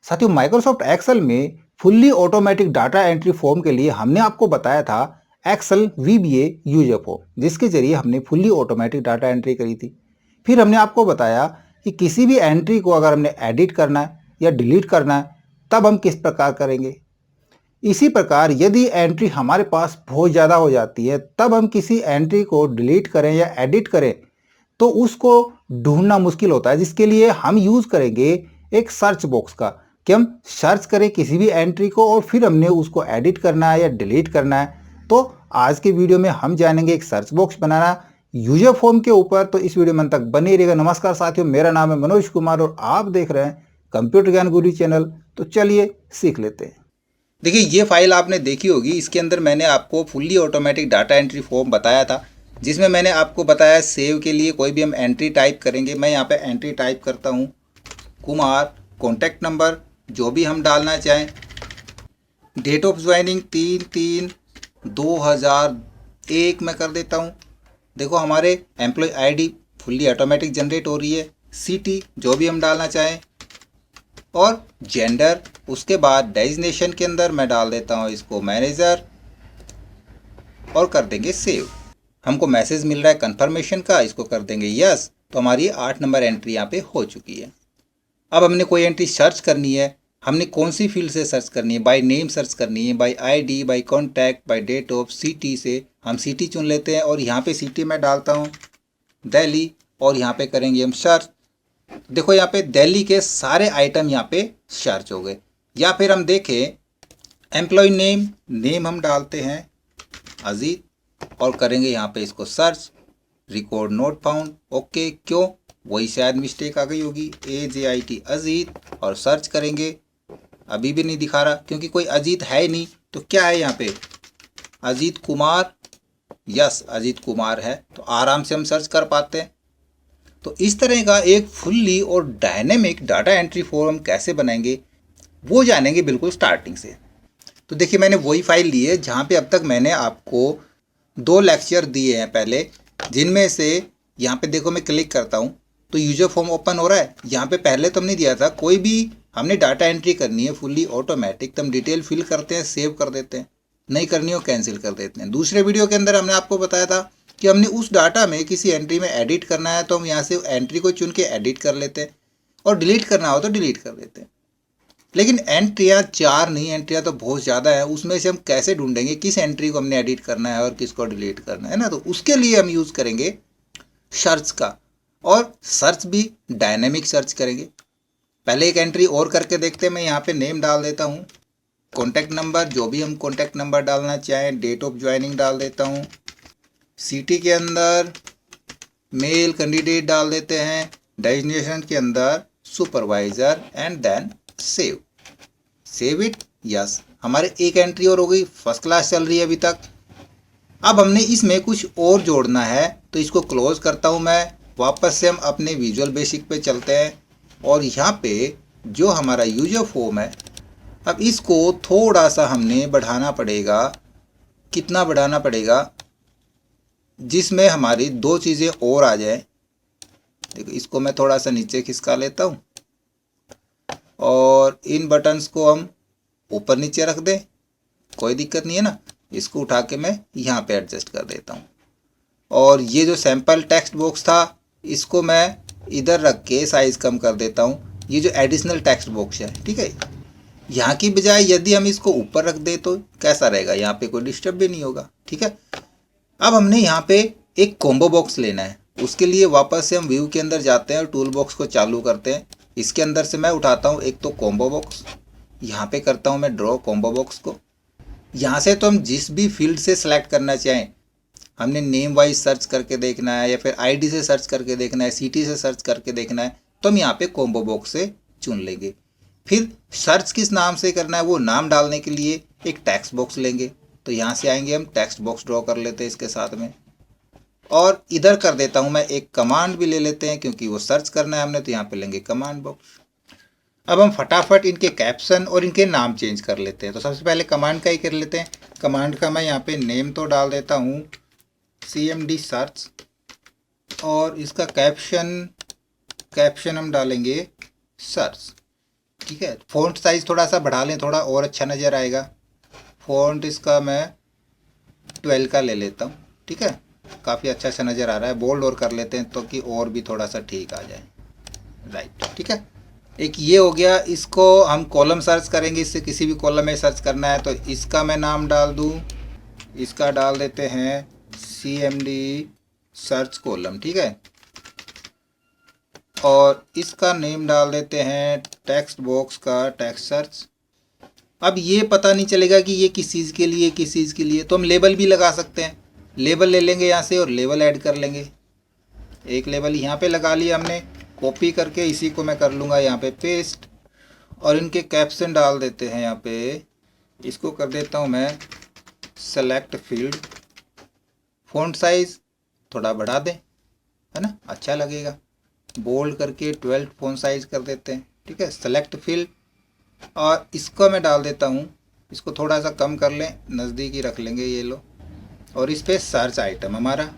साथियों, Microsoft Excel में fully automatic data entry form के लिए हमने आपको बताया था एक्सेल वीबीए यूजर फॉर्म, जिसके जरिए हमने फुल्ली ऑटोमेटिक डाटा एंट्री करी थी। फिर हमने आपको बताया कि किसी भी एंट्री को अगर हमने एडिट करना है या डिलीट करना है तब हम किस प्रकार करेंगे। इसी प्रकार यदि एंट्री हमारे पास बहुत ज़्यादा हो जाती है तब हम किसी एंट्री को डिलीट करें या एडिट करें तो उसको ढूंढना मुश्किल होता है, जिसके लिए हम यूज़ करेंगे एक सर्च बॉक्स का, कि हम सर्च करें किसी भी एंट्री को और फिर हमने उसको एडिट करना है या डिलीट करना है। तो आज के वीडियो में हम जानेंगे एक सर्च बॉक्स बनाना यूजर फॉर्म के ऊपर। तो इस वीडियो में अंत तक बने रहिएगा। नमस्कार साथियों, मेरा नाम है मनोज कुमार और आप देख रहे हैं कंप्यूटर ज्ञान गुरु चैनल। तो चलिए सीख लेते हैं। देखिए, ये फाइल आपने देखी होगी। इसके अंदर मैंने आपको fully automatic data entry form बताया था, जिसमें मैंने आपको बताया सेव के लिए कोई भी हम एंट्री टाइप करेंगे। मैं यहाँ पे एंट्री टाइप करता हूँ कुमार, कॉन्टैक्ट नंबर जो भी हम डालना चाहें, डेट ऑफ ज्वाइनिंग 3/3/2001 में कर देता हूँ। देखो हमारे employee ID fully automatic generate हो रही है। सिटी जो भी हम डालना चाहें और जेंडर, उसके बाद डेजिग्नेशन के अंदर मैं डाल देता हूँ इसको मैनेजर और कर देंगे सेव। हमको मैसेज मिल रहा है कंफर्मेशन का, इसको कर देंगे यस। तो हमारी 8 नंबर एंट्री यहाँ पे हो चुकी है। अब हमने कोई एंट्री सर्च करनी है। हमने कौन सी फील्ड से सर्च करनी है? बाय नेम सर्च करनी है, by ID, by contact, by date of, city से हम सिटी चुन लेते हैं और यहाँ पे सिटी में डालता हूँ दिल्ली और यहाँ पे करेंगे हम सर्च। देखो यहाँ पे दिल्ली के सारे आइटम यहाँ पे सर्च हो गए। या फिर हम देखें एम्प्लॉय नेम हम डालते हैं अजीत और करेंगे यहाँ पे इसको search. Record not found, okay, क्यों? वही शायद मिस्टेक आ गई होगी, AJIT अजीत और सर्च करेंगे। अभी भी नहीं दिखा रहा क्योंकि कोई अजीत है ही नहीं। तो क्या है यहाँ पे? अजीत कुमार, यस अजीत कुमार है, तो आराम से हम सर्च कर पाते हैं। तो इस तरह का एक फुल्ली और डायनेमिक डाटा एंट्री फॉर्म कैसे बनाएंगे वो जानेंगे बिल्कुल स्टार्टिंग से। तो देखिए, मैंने वही फाइल ली है जहाँ पे अब तक मैंने आपको 2 लेक्चर दिए हैं पहले, जिनमें से यहाँ पे देखो मैं क्लिक करता हूँ तो यूजर फॉर्म ओपन हो रहा है। यहाँ पे पहले तो हमने दिया था कोई भी हमने डाटा एंट्री करनी है फुल्ली ऑटोमेटिक, तो हम डिटेल फिल करते हैं, सेव कर देते हैं, नहीं करनी हो कैंसिल कर देते हैं। दूसरे वीडियो के अंदर हमने आपको बताया था कि हमने उस डाटा में किसी एंट्री में एडिट करना है तो हम यहाँ से एंट्री को चुन के एडिट कर लेते हैं और डिलीट करना हो तो डिलीट कर देते हैं। लेकिन एंट्रियाँ 4 नहीं, एंट्रियाँ तो बहुत ज़्यादा है। उसमें से हम कैसे ढूंढेंगे किस एंट्री को हमने एडिट करना है और किसको डिलीट करना है ना? तो उसके लिए हम यूज़ करेंगे सर्च का, और सर्च भी डायनेमिक सर्च करेंगे। पहले एक एंट्री और करके देखते हैं। मैं यहाँ पे नेम डाल देता हूँ, कॉन्टैक्ट नंबर जो भी हम कॉन्टैक्ट नंबर डालना चाहें, डेट ऑफ ज्वाइनिंग डाल देता हूँ, सिटी के अंदर मेल कैंडिडेट डाल देते हैं, डेजिग्नेशन के अंदर supervisor and then save it, yes. हमारे एक एंट्री और हो गई, फर्स्ट क्लास चल रही है अभी तक। अब हमने इसमें कुछ और जोड़ना है तो इसको क्लोज करता हूँ मैं। वापस से हम अपने विजुअल बेसिक पे चलते हैं और यहाँ पे जो हमारा यूजर फॉर्म है, अब इसको थोड़ा सा हमने बढ़ाना पड़ेगा। कितना बढ़ाना पड़ेगा? जिसमें हमारी 2 चीज़ें और आ जाए। देखो इसको मैं थोड़ा सा नीचे खिसका लेता हूँ और इन बटन्स को हम ऊपर नीचे रख दें, कोई दिक्कत नहीं है ना। इसको उठा के मैं यहाँ पे एडजस्ट कर देता हूँ और ये जो सैंपल टेक्स्ट बॉक्स था इसको मैं इधर रख के साइज़ कम कर देता हूँ। ये जो एडिशनल टेक्स्ट बॉक्स है, ठीक है, यहाँ की बजाय यदि हम इसको ऊपर रख दें तो कैसा रहेगा? यहाँ पे कोई डिस्टर्ब भी नहीं होगा, ठीक है। अब हमने यहाँ पे एक कॉम्बो बॉक्स लेना है। उसके लिए वापस से हम व्यू के अंदर जाते हैं और टूल बॉक्स को चालू करते हैं। इसके अंदर से मैं उठाता हूँ एक तो कॉम्बो बॉक्स, यहाँ पे करता हूँ मैं ड्रॉ कॉम्बो बॉक्स को। यहाँ से तो हम जिस भी फील्ड से सिलेक्ट करना चाहें, हमने नेम वाइज सर्च करके देखना है या फिर आईडी से सर्च करके देखना है, सिटी से सर्च करके देखना है, तो हम यहाँ पे कॉम्बो बॉक्स से चुन लेंगे। फिर सर्च किस नाम से करना है वो नाम डालने के लिए एक टेक्स्ट बॉक्स लेंगे। तो यहाँ से आएंगे, हम टेक्स्ट बॉक्स ड्रॉ कर लेते हैं इसके साथ में, और इधर कर देता हूँ मैं एक कमांड भी ले लेते हैं क्योंकि वो सर्च करना है हमने, तो यहाँ पे लेंगे कमांड बॉक्स। अब हम फटाफट इनके कैप्शन और इनके नाम चेंज कर लेते हैं। तो सबसे पहले कमांड का ही कर लेते हैं। कमांड का मैं यहाँ पे नेम तो डाल देता हूँ CMD सर्च, और इसका कैप्शन हम डालेंगे सर्च। ठीक है। फ़ॉन्ट साइज़ थोड़ा सा बढ़ा लें, थोड़ा और अच्छा नज़र आएगा। फ़ॉन्ट इसका मैं 12 का ले लेता हूँ, ठीक है। काफ़ी अच्छा सा नज़र आ रहा है। बोल्ड और कर लेते हैं तो कि और भी थोड़ा सा ठीक आ जाए, राइट, ठीक है। एक ये हो गया। इसको हम कॉलम सर्च करेंगे, इससे किसी भी कॉलम में सर्च करना है तो इसका मैं नाम डाल दूँ, इसका डाल देते हैं CMD सर्च कॉलम, ठीक है। और इसका नेम डाल देते हैं टेक्स्ट बॉक्स का टेक्स्ट सर्च। अब ये पता नहीं चलेगा कि ये किस चीज़ के लिए, किस चीज़ के लिए, तो हम लेबल भी लगा सकते हैं। लेबल ले लेंगे यहाँ से और लेबल ऐड कर लेंगे। एक लेबल यहाँ पे लगा लिया हमने, कॉपी करके इसी को मैं कर लूँगा यहाँ पे पेस्ट, और इनके कैप्शन डाल देते हैं यहाँ पे। इसको कर देता हूँ मैं सेलेक्ट फील्ड, फ़ॉन्ट साइज़ थोड़ा बढ़ा दें, है ना, अच्छा लगेगा। बोल्ड करके 12 फ़ॉन्ट साइज़ कर देते हैं, ठीक है। सेलेक्ट फील्ड, और इसको मैं डाल देता हूँ, इसको थोड़ा सा कम कर लें, नज़दीकी रख लेंगे, ये लो। और इस पर सर्च आइटम हमारा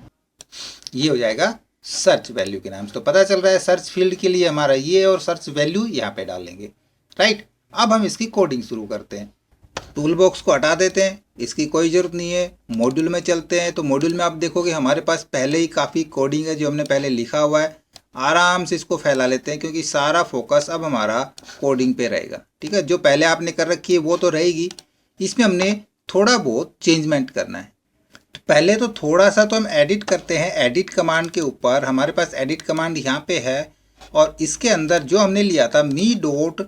ये हो जाएगा सर्च वैल्यू के नाम से। तो पता चल रहा है सर्च फील्ड के लिए हमारा ये, और सर्च वैल्यू यहाँ पे डालेंगे, राइट। अब हम इसकी कोडिंग शुरू करते हैं। टूल बॉक्स को हटा देते हैं, इसकी कोई ज़रूरत नहीं है। मॉड्यूल में चलते हैं, तो मॉड्यूल में आप देखोगे हमारे पास पहले ही काफ़ी कोडिंग है जो हमने पहले लिखा हुआ है। आराम से इसको फैला लेते हैं, क्योंकि सारा फोकस अब हमारा कोडिंग पे रहेगा, ठीक है। जो पहले आपने कर रखी है वो तो रहेगी, इसमें हमने थोड़ा बहुत चेंजमेंट करना है। तो पहले तो थोड़ा सा तो हम एडिट करते हैं। एडिट कमांड के ऊपर हमारे पास एडिट कमांड यहाँ पे है, और इसके अंदर जो हमने लिया था me dot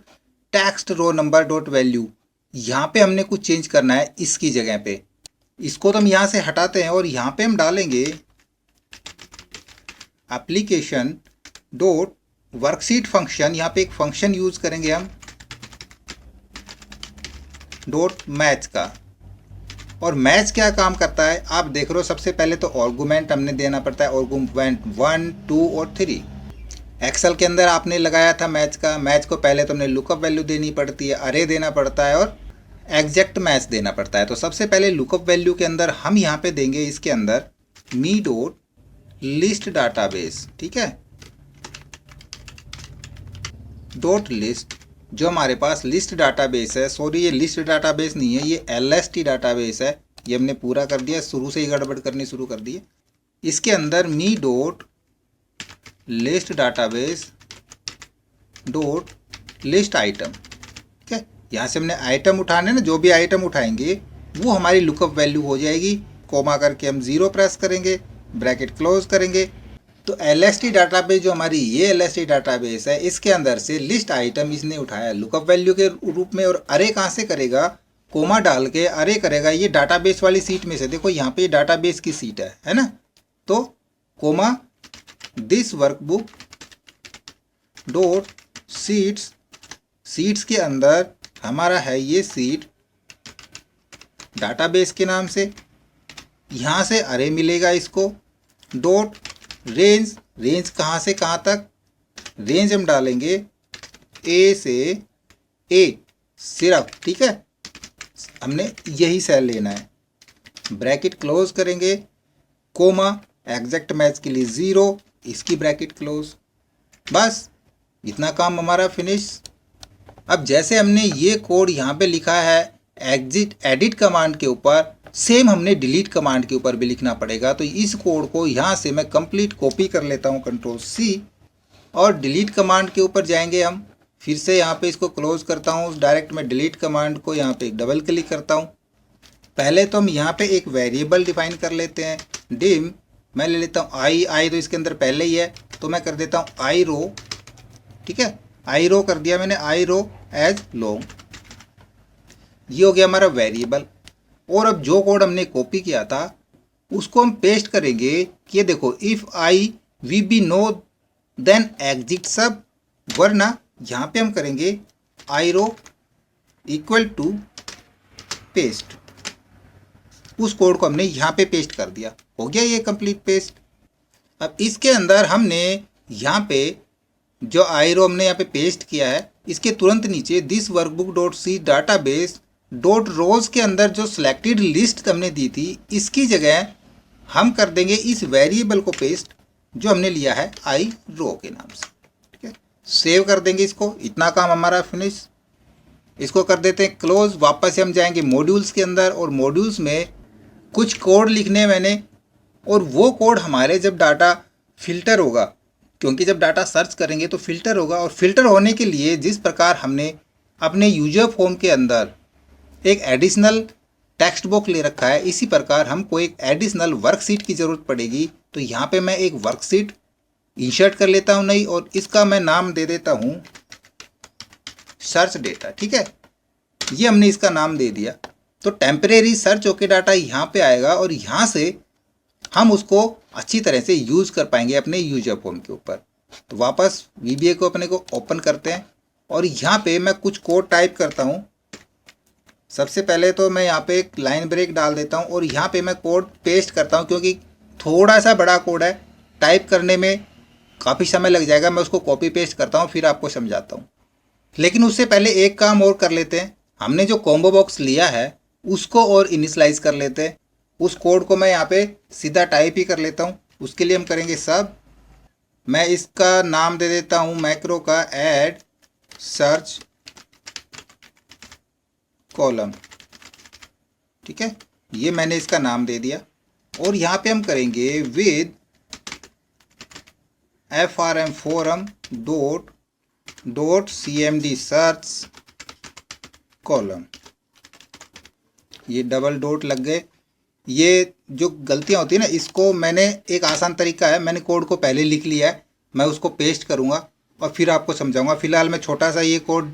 text row number dot value, यहाँ पे हमने कुछ चेंज करना है इसकी जगह पे। इसको तो हम यहाँ से हटाते हैं और यहाँ पे हम डालेंगे एप्लीकेशन डॉट वर्कशीट फंक्शन। यहाँ पे एक फंक्शन यूज करेंगे हम डॉट मैच का। और मैच क्या काम करता है आप देख रहे हो। सबसे पहले तो आर्गुमेंट हमने देना पड़ता है, आर्गुमेंट 1, 2 और 3। एक्सेल के अंदर आपने लगाया था मैच का। मैच को पहले तो हमने लुकअप वैल्यू देनी पड़ती है, अरे देना पड़ता है, और एग्जैक्ट मैच देना पड़ता है। तो सबसे पहले लुकअप वैल्यू के अंदर हम यहाँ पे देंगे इसके अंदर मी डॉट लिस्ट डाटाबेस, ठीक है, डॉट लिस्ट। जो हमारे पास लिस्ट डाटाबेस है, सॉरी ये लिस्ट डाटाबेस नहीं है, ये LST डाटाबेस है। ये हमने पूरा कर दिया, शुरू से ही गड़बड़ करनी शुरू कर दी है। इसके अंदर me dot list database dot list item, ठीक है। यहाँ से हमने आइटम उठाने ना, जो भी आइटम उठाएंगे वो हमारी लुकअप वैल्यू हो जाएगी। कोमा करके हम 0 प्रेस करेंगे, ब्रैकेट क्लोज करेंगे। तो LST डाटाबेस जो हमारी ये LST डाटाबेस है, इसके अंदर से लिस्ट आइटम इसने उठाया लुकअप वैल्यू के रूप में। और अरे कहाँ से करेगा, कोमा डाल के अरे करेगा ये डाटाबेस वाली सीट में से। देखो यहाँ पे डाटाबेस की सीट है ना। तो comma this workbook dot sheets, sheets के अंदर हमारा है ये सीट डाटाबेस के नाम से। यहाँ से अरे मिलेगा इसको, डॉट रेंज, रेंज कहाँ से कहाँ तक, रेंज हम डालेंगे A से A सिर्फ, ठीक है। हमने यही सेल लेना है, ब्रैकेट क्लोज करेंगे, कोमा एग्जैक्ट मैच के लिए 0, इसकी ब्रैकेट क्लोज। बस इतना काम हमारा फिनिश। अब जैसे हमने ये कोड यहाँ पे लिखा है एडिट कमांड के ऊपर, सेम हमने डिलीट कमांड के ऊपर भी लिखना पड़ेगा। तो इस कोड को यहाँ से मैं कंप्लीट कॉपी कर लेता हूँ, Ctrl+C, और डिलीट कमांड के ऊपर जाएंगे हम। फिर से यहाँ पे इसको क्लोज करता हूँ, डायरेक्ट मैं डिलीट कमांड को यहाँ पे डबल क्लिक करता हूँ। पहले तो हम यहाँ पे एक वेरिएबल डिफाइन कर लेते हैं, डिम। मैं ले लेता हूँ आई तो इसके अंदर पहले ही है, तो मैं कर देता हूँ आई रो, ठीक है। आई रो कर दिया मैंने, आई रो एज लॉन्ग। ये हो गया हमारा वेरिएबल। और अब जो कोड हमने कॉपी किया था उसको हम पेस्ट करेंगे कि ये देखो, if I V B no then exit sub, वरना यहाँ पे हम करेंगे I row equal to paste. उस कोड को हमने यहाँ पे पेस्ट कर दिया, हो गया ये कंप्लीट पेस्ट। अब इसके अंदर हमने यहाँ पे जो आई रो हमने यहाँ पे पेस्ट किया है, इसके तुरंत नीचे this workbook dot C database dot rows के अंदर जो सिलेक्टेड लिस्ट हमने दी थी, इसकी जगह हम कर देंगे इस वेरिएबल को पेस्ट जो हमने लिया है आई रो के नाम से, ठीक है। सेव कर देंगे इसको, इतना काम हमारा फिनिश। इसको कर देते हैं क्लोज। वापस से हम जाएंगे मॉड्यूल्स के अंदर और मॉड्यूल्स में कुछ कोड लिखने मैंने, और वो कोड हमारे जब डाटा फिल्टर होगा, क्योंकि जब डाटा सर्च करेंगे तो फिल्टर होगा, और फिल्टर होने के लिए जिस प्रकार हमने अपने यूजर फॉर्म के अंदर एक एडिशनल टेक्स्ट बॉक्स ले रखा है, इसी प्रकार हमको एक एडिशनल वर्कशीट की ज़रूरत पड़ेगी। तो यहाँ पे मैं एक वर्कशीट इंसर्ट कर लेता हूँ नई, और इसका मैं नाम दे देता हूँ सर्च डेटा। ठीक है, ये हमने इसका नाम दे दिया। तो टेम्परेरी सर्च होके डाटा यहाँ पे आएगा, और यहाँ से हम उसको अच्छी तरह से यूज़ कर पाएंगे अपने यूजर फॉर्म के ऊपर। तो वापस VBA को अपने को ओपन करते हैं, और यहाँ पे मैं कुछ कोड टाइप करता हूँ। सबसे पहले तो मैं यहाँ पे एक लाइन ब्रेक डाल देता हूँ, और यहाँ पे मैं कोड पेस्ट करता हूँ, क्योंकि थोड़ा सा बड़ा कोड है, टाइप करने में काफ़ी समय लग जाएगा। मैं उसको कॉपी पेस्ट करता हूँ, फिर आपको समझाता हूँ। लेकिन उससे पहले एक काम और कर लेते हैं। हमने जो कॉम्बो बॉक्स लिया है उसको और इनिशलाइज कर लेते हैं। उस कोड को मैं यहाँ पे सीधा टाइप ही कर लेता हूँ। उसके लिए हम करेंगे सब, मैं इसका नाम दे देता हूँ मैक्रो का ऐड सर्च कॉलम। ठीक है, ये मैंने इसका नाम दे दिया, और यहाँ पे हम करेंगे with FRM forum dot CMD search column. ये डबल डॉट लग गए। ये जो गलतियाँ होती है ना, इसको मैंने एक आसान तरीका है, मैंने कोड को पहले लिख लिया है, मैं उसको पेस्ट करूँगा और फिर आपको समझाऊंगा। फिलहाल मैं छोटा सा ये कोड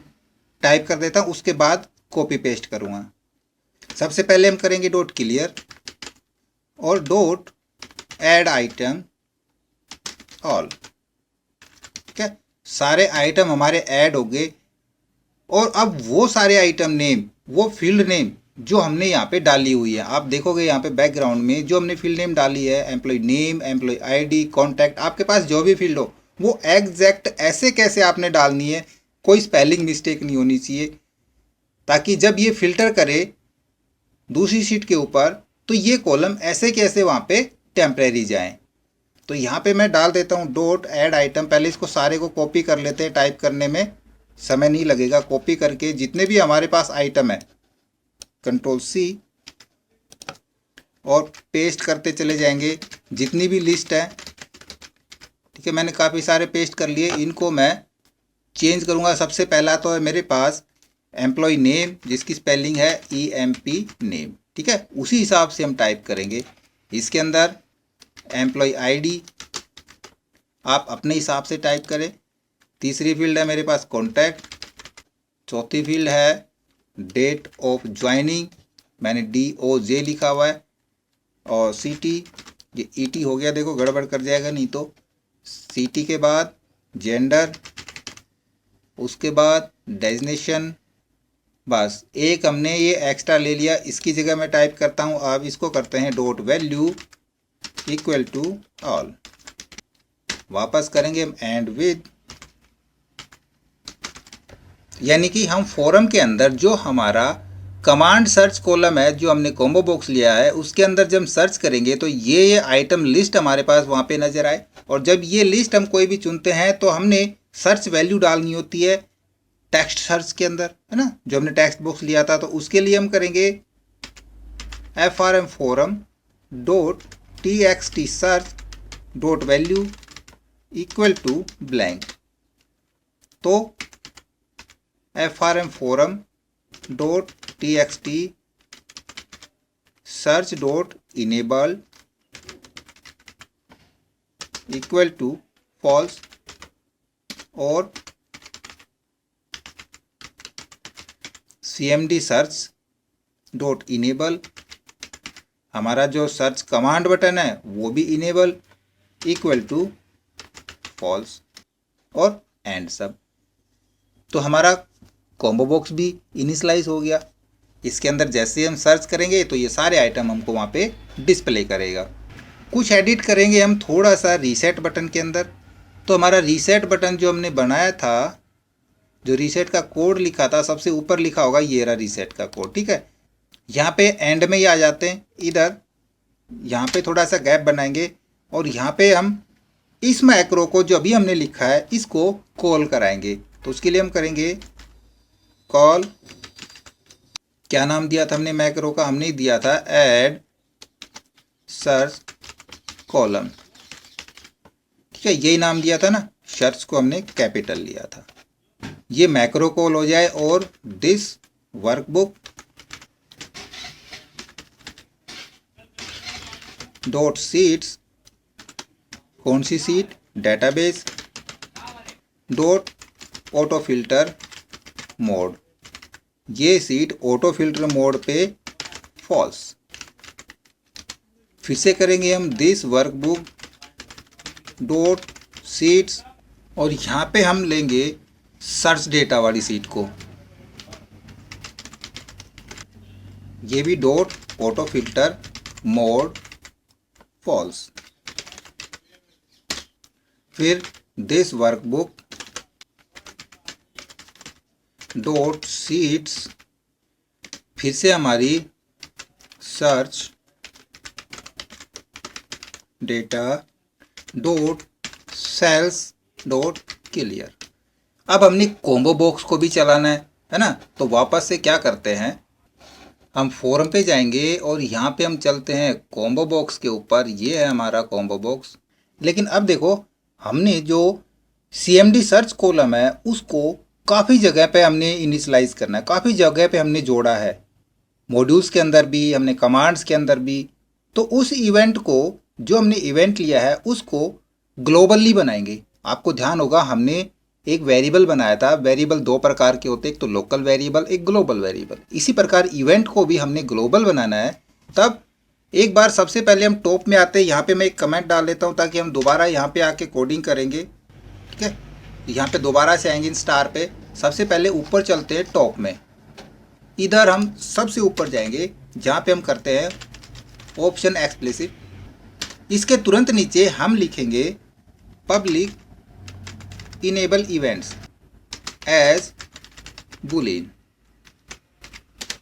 टाइप कर देता हूँ, उसके बाद कॉपी पेस्ट करूँगा। सबसे पहले हम करेंगे डॉट क्लियर और डॉट ऐड आइटम ऑल। ठीक है, सारे आइटम हमारे ऐड हो गए, और अब वो सारे आइटम नेम, वो फील्ड नेम जो हमने यहाँ पे डाली हुई है, आप देखोगे यहाँ पे बैकग्राउंड में जो हमने फील्ड नेम डाली है, employee name, employee ID, contact, आपके पास जो भी फील्ड हो वो एग्जैक्ट ऐसे कैसे आपने डालनी है, कोई स्पेलिंग मिस्टेक नहीं होनी चाहिए, ताकि जब ये फिल्टर करे दूसरी शीट के ऊपर तो ये कॉलम ऐसे कैसे वहाँ पे टेम्परेरी जाएँ। तो यहाँ पे मैं डाल देता हूँ डॉट ऐड आइटम। पहले इसको सारे को कॉपी कर लेते हैं, टाइप करने में समय नहीं लगेगा। कॉपी करके जितने भी हमारे पास आइटम है Ctrl+C और पेस्ट करते चले जाएंगे, जितनी भी लिस्ट है। ठीक है, मैंने काफ़ी सारे पेस्ट कर लिए, इनको मैं चेंज करूँगा। सबसे पहला तो है मेरे पास एम्प्लॉय नेम, जिसकी स्पेलिंग है EMP नेम। ठीक है, उसी हिसाब से हम टाइप करेंगे। इसके अंदर एम्प्लॉय ID आप अपने हिसाब से टाइप करें। तीसरी फील्ड है मेरे पास कॉन्टैक्ट। चौथी फील्ड है डेट ऑफ ज्वाइनिंग, मैंने DOJ लिखा हुआ है। और CT, ये ET हो गया, देखो गड़बड़ कर जाएगा नहीं तो। CT के बाद जेंडर, उसके बाद डेजिग्नेशन। बस एक हमने ये एक्स्ट्रा ले लिया, इसकी जगह मैं टाइप करता हूँ। अब इसको करते हैं dot value equal to all. वापस करेंगे हम एंड विद, यानी कि हम फोरम के अंदर जो हमारा कमांड सर्च कॉलम है, जो हमने कॉम्बो बॉक्स लिया है, उसके अंदर जब सर्च करेंगे तो ये आइटम लिस्ट हमारे पास वहाँ पे नज़र आए। और जब ये लिस्ट हम कोई भी चुनते हैं तो हमने सर्च वैल्यू डालनी होती है टेक्स्ट सर्च के अंदर, है ना, जो हमने टेक्स्ट बॉक्स लिया था। तो उसके लिए हम करेंगे FRM forum dot TXT search dot value equal to blank. तो FRM forum dot TXT search dot enable equal to false, और CMD सर्च डॉट इनेबल, हमारा जो सर्च कमांड बटन है वो भी इनेबल इक्वल टू फॉल्स, और end sub. तो हमारा कॉम्बो बॉक्स भी इनिशलाइज हो गया। इसके अंदर जैसे हम सर्च करेंगे तो ये सारे आइटम हमको वहाँ पे डिस्प्ले करेगा। कुछ एडिट करेंगे हम थोड़ा सा रीसेट बटन के अंदर। तो हमारा रीसेट बटन जो हमने बनाया था, जो रीसेट का कोड लिखा था, सबसे ऊपर लिखा होगा ये रहा रीसेट का कोड। ठीक है, यहाँ पे एंड में ही आ जाते हैं। इधर यहाँ पे थोड़ा सा गैप बनाएंगे, और यहाँ पे हम इस मैक्रो को जो अभी हमने लिखा है इसको कॉल कराएंगे। तो उसके लिए हम करेंगे कॉल क्या नाम दिया था हमने मैक्रो का? हमने दिया था ऐड सर्च कॉलम। ठीक है, यही नाम दिया था ना, सर्च को हमने कैपिटल लिया था। ये मैक्रो कॉल हो जाए और दिस वर्कबुक डॉट सीट्स, कौन सी sheet? Database dot auto filter mode, ये सीट ऑटो फिल्टर मोड पे फॉल्स। फिर से करेंगे हम दिस वर्कबुक डॉट सीट्स और यहाँ पे हम लेंगे सर्च डेटा वाली सीट को, ये भी dot auto filter mode false. फिर दिस वर्कबुक डॉट सीट्स, फिर से हमारी search data dot cells dot clear. अब हमने कॉम्बो बॉक्स को भी चलाना है ना, तो वापस से क्या करते हैं, हम फोरम पे जाएंगे और यहाँ पे हम चलते हैं कॉम्बो बॉक्स के ऊपर। ये है हमारा कॉम्बो बॉक्स। लेकिन अब देखो, हमने जो CMD सर्च कॉलम है उसको काफ़ी जगह पे हमने इनिशलाइज करना है, काफ़ी जगह पे हमने जोड़ा है, मॉड्यूल्स के अंदर भी हमने, कमांड्स के अंदर भी। तो उस इवेंट को, जो हमने इवेंट लिया है उसको ग्लोबली बनाएंगे। आपको ध्यान होगा हमने एक वेरिएबल बनाया था। वेरिएबल दो प्रकार के होते हैं, एक तो लोकल वेरिएबल, एक ग्लोबल वेरिएबल। इसी प्रकार इवेंट को भी हमने ग्लोबल बनाना है। तब एक बार सबसे पहले हम टॉप में आते हैं, यहाँ पे मैं एक कमेंट डाल देता हूँ ताकि हम दोबारा यहाँ पे आके कोडिंग करेंगे। ठीक है, यहाँ पे दोबारा से आएंगे इन स्टार पे। सबसे पहले ऊपर चलते हैं टॉप में, इधर हम सबसे ऊपर जाएंगे जहाँ पे हम करते हैं ऑप्शन एक्सप्लिसिट। इसके तुरंत नीचे हम लिखेंगे public enable events as boolean,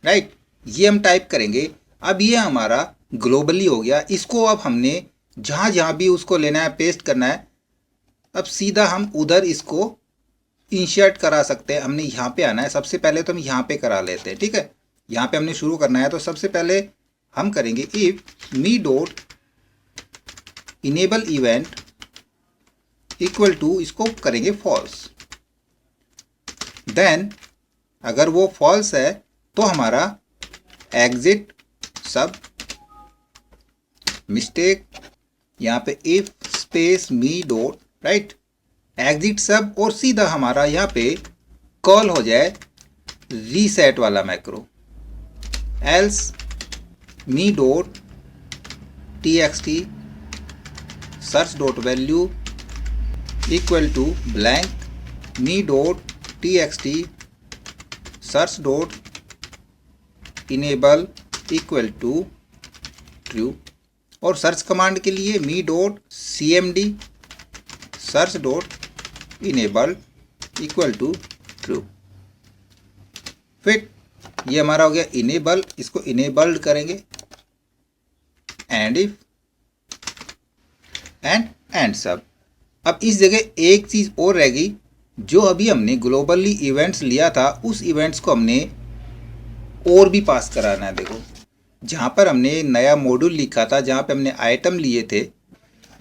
right, ये हम टाइप करेंगे। अब ये हमारा ग्लोबली हो गया। इसको अब हमने जहाँ जहाँ भी उसको लेना है, पेस्ट करना है। अब सीधा हम उधर इसको इंसर्ट करा सकते हैं। हमने यहाँ पे आना है, सबसे पहले तो हम यहाँ पे करा लेते हैं। ठीक है, यहाँ पे हमने शुरू करना है, तो सबसे पहले हम करेंगे if me dot enable event equal to, इसको करेंगे फॉल्स। देन अगर वो फॉल्स है तो हमारा एग्जिट सब मिस्टेक, यहाँ पे if space me dot, right, exit सब, और सीधा हमारा यहाँ पे कॉल हो जाए रीसेट वाला macro, else me dot txt search dot value equal to blank me dot txt search dot enable equal to true. और सर्च कमांड के लिए me dot cmd search dot enable equal to true. फिर ये हमारा हो गया enable, इसको enabled करेंगे एंड इफ एंड सब। अब इस जगह एक चीज़ और रहेगी, जो अभी हमने ग्लोबली इवेंट्स लिया था उस इवेंट्स को हमने और भी पास कराना है। देखो, जहाँ पर हमने नया मॉड्यूल लिखा था, जहाँ पे हमने आइटम लिए थे,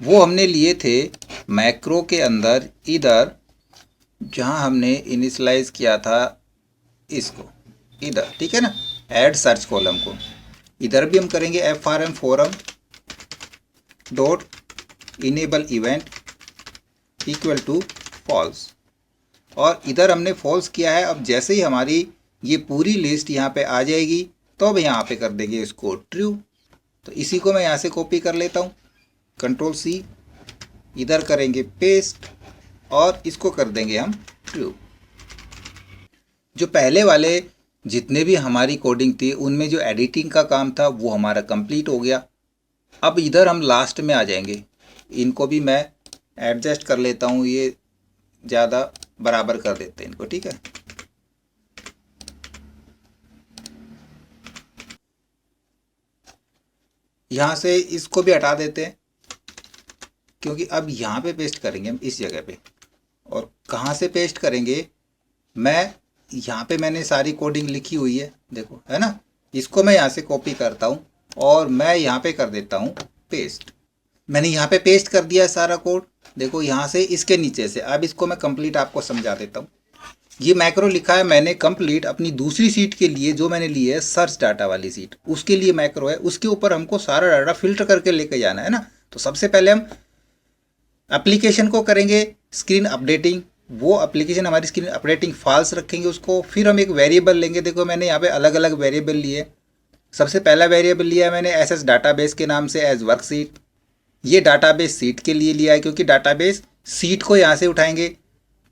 वो हमने लिए थे मैक्रो के अंदर, इधर जहाँ हमने इनिशलाइज किया था इसको, इधर। ठीक है ना, ऐड सर्च कॉलम को इधर भी हम करेंगे FRM forum dot enable event equal to false, और इधर हमने फॉल्स किया है। अब जैसे ही हमारी ये पूरी लिस्ट यहाँ पे आ जाएगी तो अब यहाँ पे कर देंगे इसको ट्रू। तो इसी को मैं यहाँ से कॉपी कर लेता हूँ, कंट्रोल C, इधर करेंगे पेस्ट और इसको कर देंगे हम ट्रू। जो पहले वाले जितने भी हमारी कोडिंग थी उनमें जो एडिटिंग का काम था वो हमारा कंप्लीट हो गया। अब इधर हम लास्ट में आ जाएंगे, इनको भी मैं एडजस्ट कर लेता हूँ, ये ज़्यादा बराबर कर देते हैं इनको। ठीक है, यहाँ से इसको भी हटा देते हैं, क्योंकि अब यहाँ पे पेस्ट करेंगे हम इस जगह पे। और कहाँ से पेस्ट करेंगे, मैं यहाँ पे मैंने सारी कोडिंग लिखी हुई है, देखो है ना। इसको मैं यहाँ से कॉपी करता हूँ और मैं यहाँ पे कर देता हूँ पेस्ट। मैंने यहाँ पे पेस्ट कर दिया है सारा कोड, देखो यहाँ से इसके नीचे से। अब इसको मैं कंप्लीट आपको समझा देता हूँ। ये मैक्रो लिखा है मैंने कंप्लीट अपनी दूसरी सीट के लिए, जो मैंने ली है सर्च डाटा वाली सीट, उसके लिए मैक्रो है। उसके ऊपर हमको सारा डाटा फिल्टर करके लेके जाना है ना। तो सबसे पहले हम एप्लीकेशन को करेंगे स्क्रीन अपडेटिंग, वो एप्लीकेशन हमारी स्क्रीन अपडेटिंग फॉल्स रखेंगे उसको। फिर हम एक वेरिएबल लेंगे, देखो मैंने यहाँ पे अलग अलग वेरिएबल लिए। सबसे पहला वेरिएबल लिया है मैंने एसएस डाटाबेस के नाम से एज वर्कशीट। ये डाटाबेस सीट के लिए लिया है क्योंकि डाटाबेस सीट को यहाँ से उठाएंगे।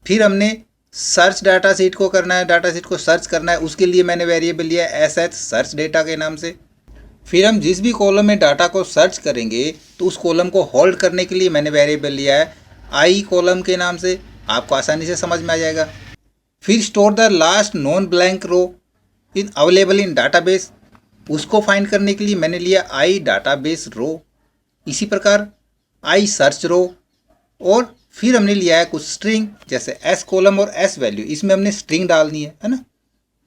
फिर हमने सर्च डाटा सीट को करना है, डाटा सीट को सर्च करना है, उसके लिए मैंने वेरिएबल लिया है एसएच सर्च डेटा के नाम से। फिर हम जिस भी कॉलम में डाटा को सर्च करेंगे तो उस कॉलम को होल्ड करने के लिए मैंने वेरिएबल लिया है आई कॉलम के नाम से, आपको आसानी से समझ में आ जाएगा। फिर store the last non blank row in available in database, उसको फाइंड करने के लिए मैंने लिया आई डाटाबेस रो। इसी प्रकार आई सर्च रो, और फिर हमने लिया है कुछ स्ट्रिंग जैसे एस कॉलम और एस वैल्यू, इसमें हमने स्ट्रिंग डालनी है ना।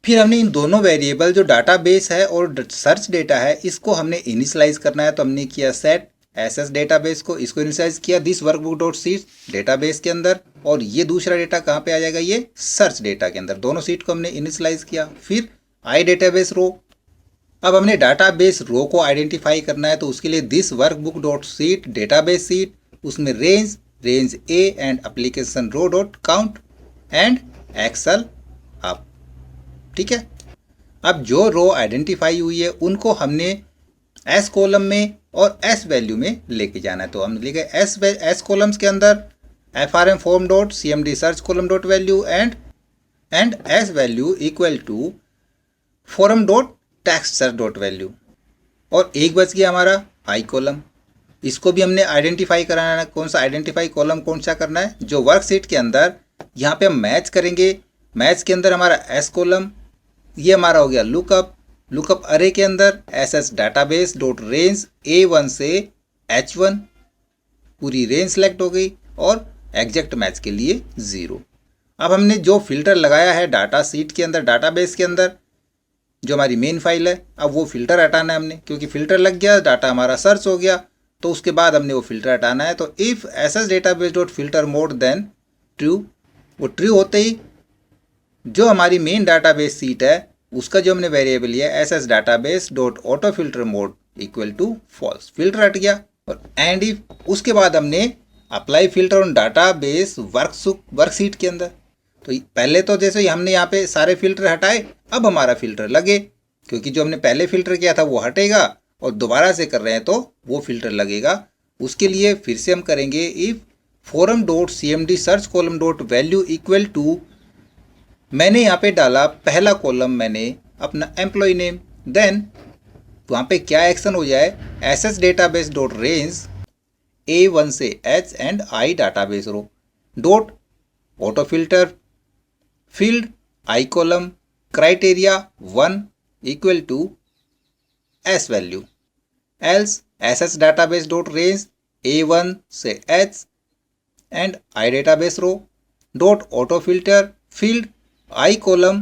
फिर हमने इन दोनों वेरिएबल जो डाटाबेस है और सर्च डेटा है इसको हमने इनिशियलाइज करना है। तो हमने किया सेट एसएस डेटाबेस को, इसको इनिशियलाइज किया this workbook dot sheet database के अंदर, और ये दूसरा डेटा कहाँ पे आ जाएगा, ये सर्च डेटा के अंदर। दोनों सीट को हमने इनिशियलाइज किया। फिर आई डेटाबेस रो, अब हमने डाटाबेस रो को आइडेंटिफाई करना है। तो उसके लिए this workbook dot sheet database sheet, उसमें range A and application row dot count and Excel up, ठीक है। अब जो रो आइडेंटिफाई हुई है उनको हमने एस कॉलम में और एस वैल्यू में लेके जाना है। तो हम लिखे एस कॉलम्स के अंदर FRM form dot CMD search column dot value and S value equal to form dot text search dot value. और एक बच गया हमारा आई कॉलम, इसको भी हमने आइडेंटिफाई कराना है। कौन सा आइडेंटिफाई कॉलम कौन सा करना है, जो वर्कशीट के अंदर यहाँ पे हम मैच करेंगे। मैच के अंदर हमारा एस कॉलम, ये हमारा हो गया लुकअप अरे के अंदर SS database dot range A1 से H1, पूरी रेंज सेलेक्ट हो गई, और एग्जैक्ट मैच के लिए 0। अब हमने जो फिल्टर लगाया है डाटा सीट के अंदर डाटाबेस के अंदर, जो हमारी मेन फाइल है, अब वो फिल्टर हटाना है हमने, क्योंकि फिल्टर लग गया डाटा हमारा सर्च हो गया। तो उसके बाद हमने वो फिल्टर हटाना है। तो if SS database dot filter mode then true, वो ट्रू होते ही जो हमारी मेन डाटाबेस सीट है उसका जो हमने वेरिएबल लिया SS database dot auto filter mode equal to false, filter हट गया। और एंड इफ उसके बाद हमने apply filter on database worksheet के अंदर। तो पहले तो जैसे हमने यहाँ पे सारे फिल्टर हटाए, अब हमारा फिल्टर लगे, क्योंकि जो हमने पहले फिल्टर किया था वो हटेगा और दोबारा से कर रहे हैं तो वो फिल्टर लगेगा। उसके लिए फिर से हम करेंगे if form dot CMD search column dot value equal to, मैंने यहाँ पे डाला पहला कॉलम मैंने अपना एम्प्लॉय नेम, देन वहाँ पे क्या एक्शन हो जाए SS database dot range A1 से H and I database row dot auto filter field I column criteria 1 equal to S value, else SS database dot range A1 से H and I database row dot auto filter field I column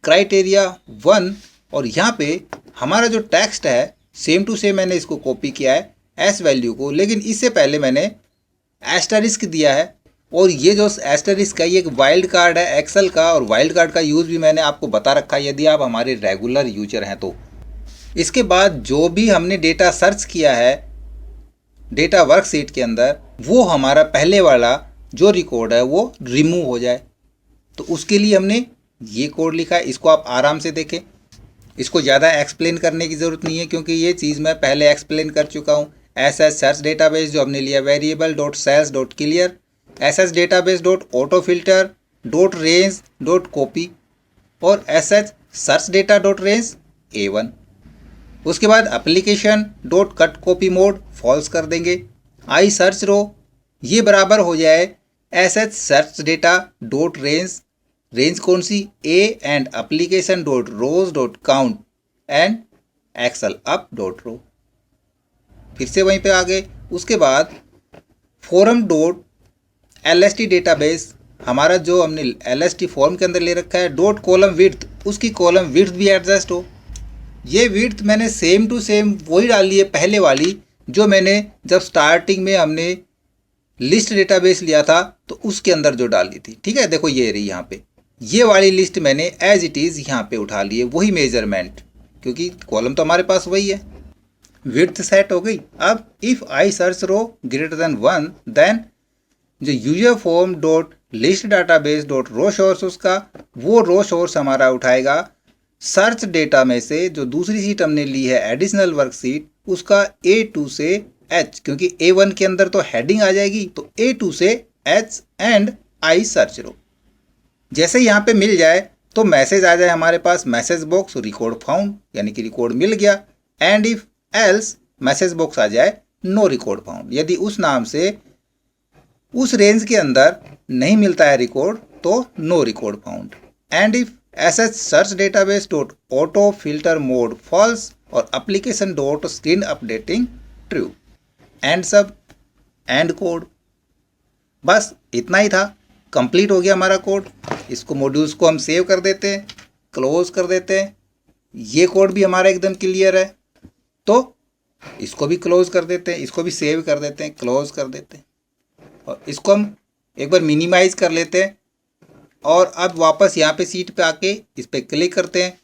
criteria 1। और यहाँ पे हमारा जो text है same to same मैंने इसको copy किया है एस वैल्यू को, लेकिन इससे पहले मैंने एस्टरिस्क दिया है। और ये जो एस्टरिस्क है ये एक वाइल्ड कार्ड है एक्सेल का, और वाइल्ड कार्ड का यूज़ भी मैंने आपको बता रखा है यदि आप हमारे रेगुलर यूजर हैं तो। इसके बाद जो भी हमने डेटा सर्च किया है डेटा वर्कशीट के अंदर, वो हमारा पहले वाला जो रिकॉर्ड है वो रिमूव हो जाए। तो उसके लिए हमने ये कोड लिखा है, इसको आप आराम से देखें, इसको ज़्यादा एक्सप्लेन करने की ज़रूरत नहीं है क्योंकि ये चीज़ मैं पहले एक्सप्लेन कर चुका हूँ। एसएस सर्च डेटाबेस जो हमने लिया variable dot cells dot clear, SS database dot auto filter dot range dot copy, और SH search data dot range A1। उसके बाद application dot cut copy mode false कर देंगे। आई सर्च रो ये बराबर हो जाए SH search data dot range, range कौन सी A and application dot rows dot count and Excel up dot row, फिर से वहीं पे आ गए। उसके बाद फॉर्म डॉट LST डेटाबेस हमारा जो हमने LST फॉर्म के अंदर ले रखा है डॉट कॉलम विड्थ, उसकी कॉलम विड्थ भी एडजस्ट हो। ये विड्थ मैंने सेम टू सेम वही डाली है पहले वाली, जो मैंने जब स्टार्टिंग में हमने लिस्ट डेटाबेस लिया था तो उसके अंदर जो डाली थी। ठीक है, देखो ये रही यहाँ पे, ये वाली लिस्ट मैंने एज इट इज़ यहाँ पे उठा ली है, वही मेजरमेंट, क्योंकि कॉलम तो हमारे पास वही है। विड्थ सेट हो गई। अब if I search row greater than 1 then जो user form dot list database dot row source, उसका वो रो सोर्स हमारा उठाएगा सर्च डेटा में से जो दूसरी सीट हमने ली है एडिशनल वर्कशीट, उसका A2 से H, क्योंकि A1 के अंदर तो हेडिंग आ जाएगी, तो A2 से H एंड आई सर्च रो। जैसे यहाँ पे मिल जाए तो मैसेज आ जाए हमारे पास, मैसेज बॉक्स रिकॉर्ड फाउंड, यानी कि रिकॉर्ड मिल गया। End if else message box आ जाए नो रिकॉर्ड फाउंड, यदि उस नाम से उस रेंज के अंदर नहीं मिलता है रिकॉर्ड तो no record found. End if SH search database dot auto filter mode false और application dot screen updating true. End sub end code, बस इतना ही था, कंप्लीट हो गया हमारा कोड। इसको मॉड्यूल्स को हम सेव कर देते हैं, क्लोज कर देते हैं। ये कोड भी हमारा एकदम क्लियर है, तो इसको भी क्लोज कर देते हैं, इसको भी सेव कर देते हैं, क्लोज कर देते हैं, और इसको हम एक बार मिनिमाइज कर लेते हैं। और अब वापस यहाँ पे सीट पे आके इस पर क्लिक करते हैं,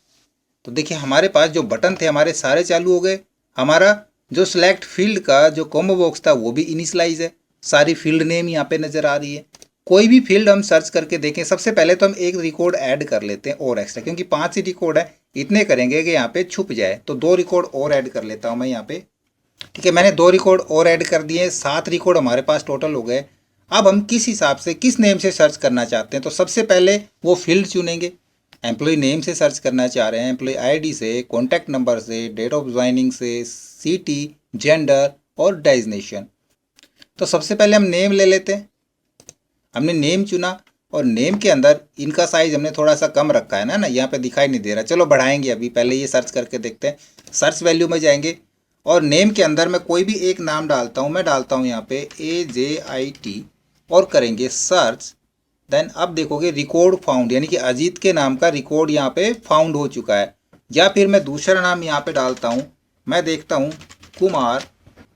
तो देखिए हमारे पास जो बटन थे हमारे सारे चालू हो गए। हमारा जो सिलेक्ट फील्ड का जो कॉम्बो बॉक्स था वो भी इनिशलाइज है, सारी फील्ड नेम यहाँ पे नज़र आ रही है। कोई भी फील्ड हम सर्च करके देखें, सबसे पहले तो हम एक रिकॉर्ड ऐड कर लेते हैं और एक्स्ट्रा, क्योंकि 5 ही रिकॉर्ड है, इतने करेंगे कि यहाँ पे छुप जाए। तो 2 रिकॉर्ड और ऐड कर लेता हूँ मैं यहाँ पे। ठीक है, मैंने 2 रिकॉर्ड और ऐड कर दिए, 7 रिकॉर्ड हमारे पास टोटल हो गए। अब हम किस हिसाब से किस नेम से सर्च करना चाहते हैं, तो सबसे पहले वो फील्ड चुनेंगे। एम्प्लॉय नेम से सर्च करना चाह रहे हैं, एम्प्लॉय आईडी से, कॉन्टैक्ट नंबर से, डेट ऑफ ज्वाइनिंग से, सिटी, जेंडर और डेजिग्नेशन। तो सबसे पहले हम नेम ले लेते हैं। हमने नेम चुना और नेम के अंदर इनका साइज हमने थोड़ा सा कम रखा है ना, यहाँ पे दिखाई नहीं दे रहा। चलो बढ़ाएंगे अभी, पहले ये सर्च करके देखते हैं। सर्च वैल्यू में जाएंगे और नेम के अंदर मैं कोई भी एक नाम डालता हूँ। मैं डालता हूँ यहाँ पे AJIT और करेंगे सर्च। देन अब देखोगे रिकॉर्ड फाउंड, यानी कि अजीत के नाम का रिकॉर्ड यहाँ पे फाउंड हो चुका है। या फिर मैं दूसरा नाम यहाँ पे डालता हूँ, मैं देखता हूँ कुमार,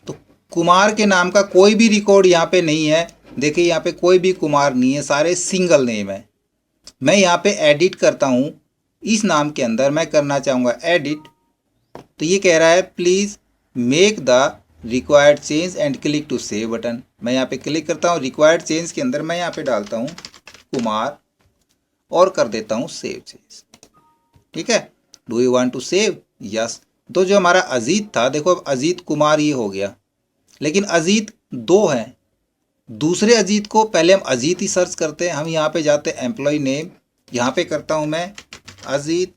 तो कुमार के नाम का कोई भी रिकॉर्ड यहाँ पे नहीं है। देखिए यहाँ पे कोई भी कुमार नहीं है, सारे सिंगल नेम है। मैं यहाँ पे एडिट करता हूँ, इस नाम के अंदर मैं करना चाहूँगा एडिट, तो ये कह रहा है please make the required change and click to save button. मैं यहाँ पे क्लिक करता हूँ, रिक्वायर्ड चेंज के अंदर मैं यहाँ पे डालता हूँ कुमार और कर देता हूँ सेव चेंज। ठीक है, do you want to save, yes. तो जो हमारा अजीत था, देखो अब अजीत कुमार ये हो गया, लेकिन अजीत 2 हैं। दूसरे अजीत को पहले हम अजीत ही सर्च करते हैं। हम यहाँ पे जाते हैं एम्प्लॉय नेम, यहाँ पे करता हूँ मैं अजीत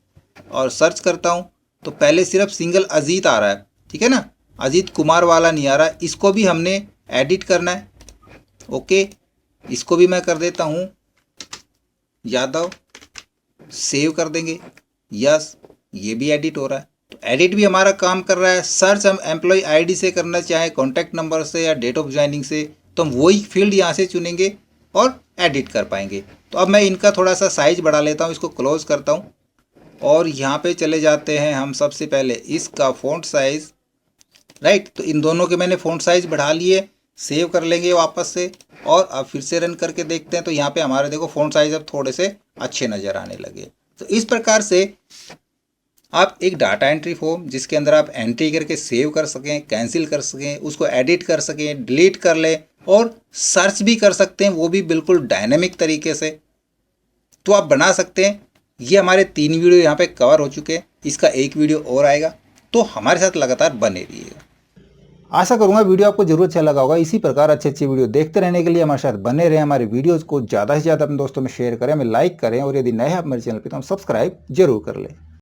और सर्च करता हूँ, तो पहले सिर्फ सिंगल अजीत आ रहा है। ठीक है ना, अजीत कुमार वाला नहीं आ रहा। इसको भी हमने एडिट करना है। ओके, इसको भी मैं कर देता हूँ यादव, सेव कर देंगे, यस, ये भी एडिट हो रहा है। तो एडिट भी हमारा काम कर रहा है। सर्च हम एम्प्लॉय आईडी से करना चाहें, कॉन्टैक्ट नंबर से या डेट ऑफ ज्वाइनिंग से, तो हम वही फील्ड यहाँ से चुनेंगे और एडिट कर पाएंगे। तो अब मैं इनका थोड़ा सा साइज बढ़ा लेता हूँ, इसको क्लोज करता हूँ और यहाँ पे चले जाते हैं हम सबसे पहले इसका फ़ॉन्ट साइज़, राइट। तो इन दोनों के मैंने फ़ॉन्ट साइज़ बढ़ा लिए, सेव कर लेंगे वापस से और अब फिर से रन करके देखते हैं। तो यहाँ पे हमारे देखो फ़ॉन्ट साइज़ अब थोड़े से अच्छे नज़र आने लगे। तो इस प्रकार से आप एक डाटा एंट्री फॉर्म जिसके अंदर आप एंट्री करके सेव कर सकें, कैंसिल कर सकें, उसको एडिट कर सकें, डिलीट कर लें और सर्च भी कर सकते हैं, वो भी बिल्कुल डायनेमिक तरीके से, तो आप बना सकते हैं। ये हमारे 3 वीडियो यहाँ पे कवर हो चुके हैं, इसका एक वीडियो और आएगा, तो हमारे साथ लगातार बने रहिएगा। आशा करूंगा वीडियो आपको जरूर अच्छा लगा होगा। इसी प्रकार अच्छे वीडियो देखते रहने के लिए हमारे साथ बने रहें। हमारे वीडियोज़ को ज़्यादा से ज़्यादा अपने दोस्तों में शेयर करें, हमें लाइक करें और यदि नए हैं आप मेरे चैनल पर तो हम सब्सक्राइब जरूर कर लें।